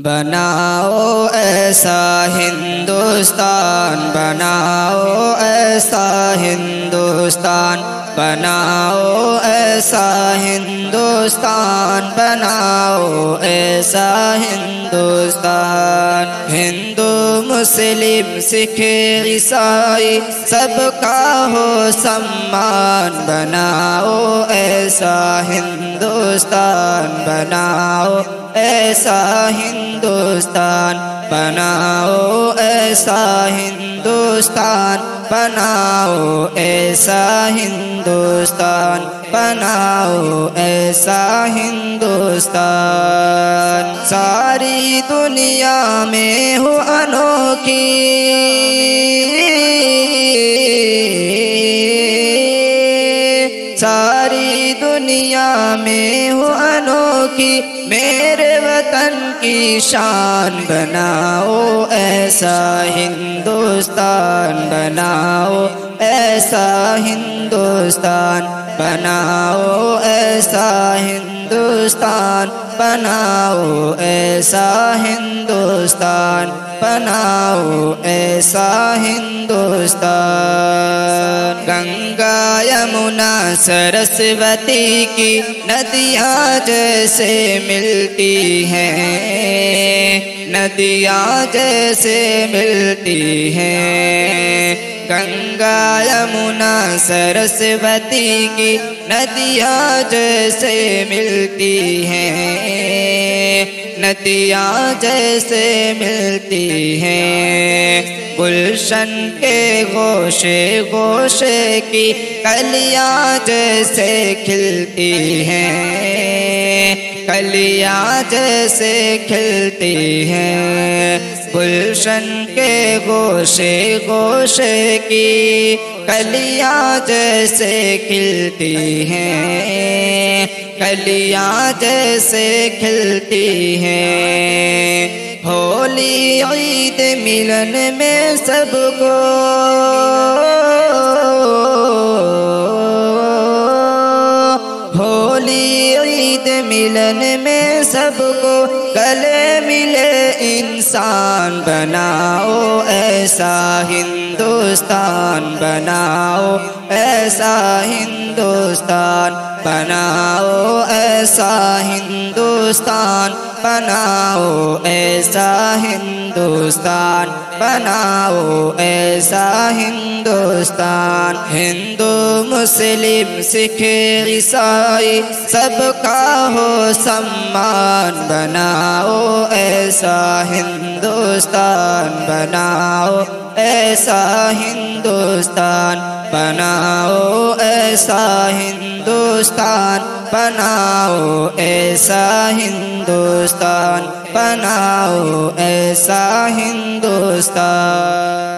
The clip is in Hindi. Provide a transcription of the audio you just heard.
बनाओ ऐसा हिंदुस्तान, बनाओ ऐसा हिंदुस्तान, बनाओ ऐसा हिंदुस्तान, बनाओ ऐसा हिंदुस्तान। हिंदू मुस्लिम सिख ईसाई सबका हो सम्मान, बनाओ ऐसा हिंदुस्तान, बनाओ ऐसा हिंदुस्तान, बनाओ ऐसा हिंदुस्तान, बनाओ ऐसा हिंदुस्तान, बनाओ ऐसा हिंदुस्तान। सारी दुनिया में हो अनोखी, सारी दुनिया में हो अनोखी, मेरे वतन की शान, बनाओ ऐसा हिंदुस्तान, बनाओ ऐसा हिंदुस्तान, बनाओ ऐसा हिंदुस्तान, बनाओ ऐसा हिंदुस्तान, बनाओ ऐसा हिंदुस्तान। गंगा यमुना सरस्वती की नदियाँ जैसे मिलती हैं, नदियाँ जैसे मिलती हैं। गंगा यमुना सरस्वती की नदियाँ जैसे मिलती हैं, नदियाँ जैसे मिलती हैं। गुलशन के गोशे गोशे की कलियाँ जैसे खिलती हैं, कलियाँ जैसे खिलती हैं। गुलशन के गोशे गोशे की कलियाँ जैसे खिलती हैं, कलियाँ जैसे खिलती हैं। होली ईद मिलन में सबको, होली ईद मिलन में सबको, गले मिले इंसान, बनाओ ऐसा हिंदुस्तान, बनाओ ऐसा हिंदुस्तान, बनाओ ऐसा हिंदुस्तान, बनाओ ऐसा हिंदुस्तान, बनाओ ऐसा हिंदुस्तान। हिंदू मुस्लिम सिख ईसाई सबका हो सम्मान, बनाओ ऐसा हिंदुस्तान, बनाओ ऐसा हिंदुस्तान, बनाओ ऐसा हिंदुस्तान, बनाओ ऐसा हिंदुस्तान, बनाओ ऐसा हिंदुस्तान।